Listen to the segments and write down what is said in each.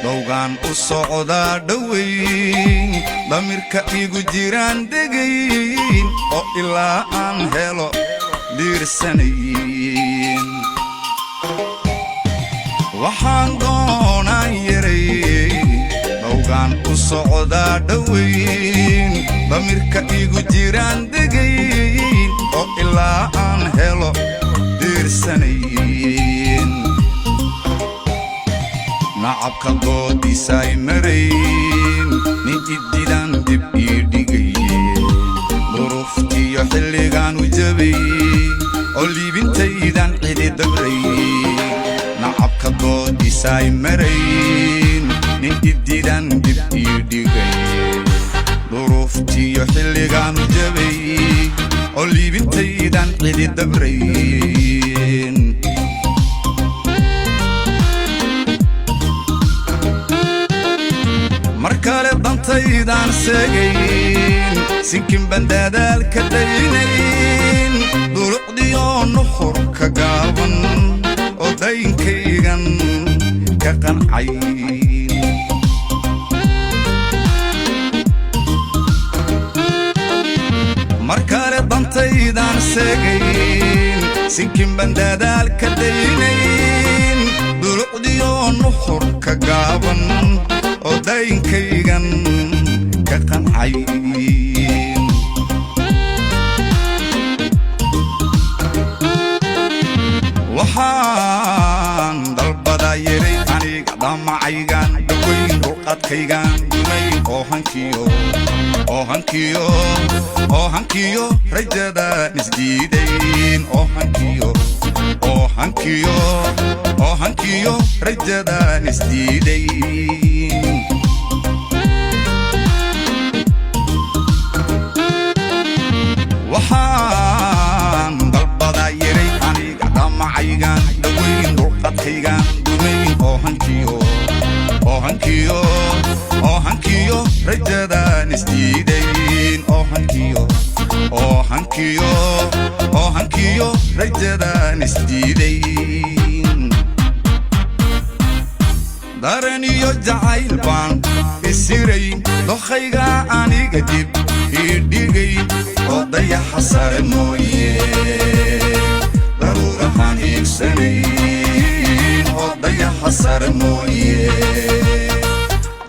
دوغان الصعودة دوين ضميرك إيجو جيران دقين أو إلا أن هلو دير السنين waxaan doonaa yaray dawgaan u socdaa dhaweyn damirka igu jiraan degayn oo ilaa aan helo diirsanayn nacabka doodiisay marayn nin iddidan dib ii dhigayeen duruuftiyo xilligaan u jabay oo liibintaydan cidi dabrayay nacabka doodiisay marayn nin iddidan dib ii dhigayeen duruuftiyo xilligaan u jabay oo liibintaydan cidi dabrayeen markale dantaydan seegayn sinkin bandadaal ka daynayn duruqdiyo nuxur ka gaaban oo daynkaygan ka qancayn markale dantaydan seegayn sinkin bandadaal ka daynayn duruqdiyo nuxur ka gaaban oo daynkaygan ka qancayn waxaan dalbadaa yaray aniga damacaygan dhaweyn ruqadkaygan dumayn oo hankiyo rajadaan isdiidayn oo hankiyo rajadaan isdiidayn waxaan dalbadaa yaray aniga damacaygan dhaweyn ruqadkaygan dumayn oo hankiyo rajadaan isdiidayn oo hankiyo rajadaan isdiidayn dareen iyo jacayl baan isiray dokhayga aniga dib ii dhigay oo dayaxa sare mooye daruurahaan hiigsanayn oo dayaxa sare mooye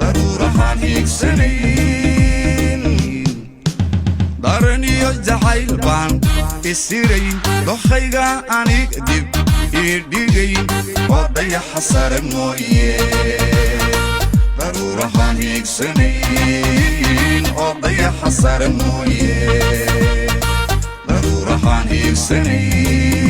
daruurahaan hiigsanayn dareen iyo jacayl baan isiray dokhayga aniga dib ii dhigay oo dayaxa sare mooye daruurahaan hiigsanayn oo dayaxa sare mooye daruurahaan hiigsanayn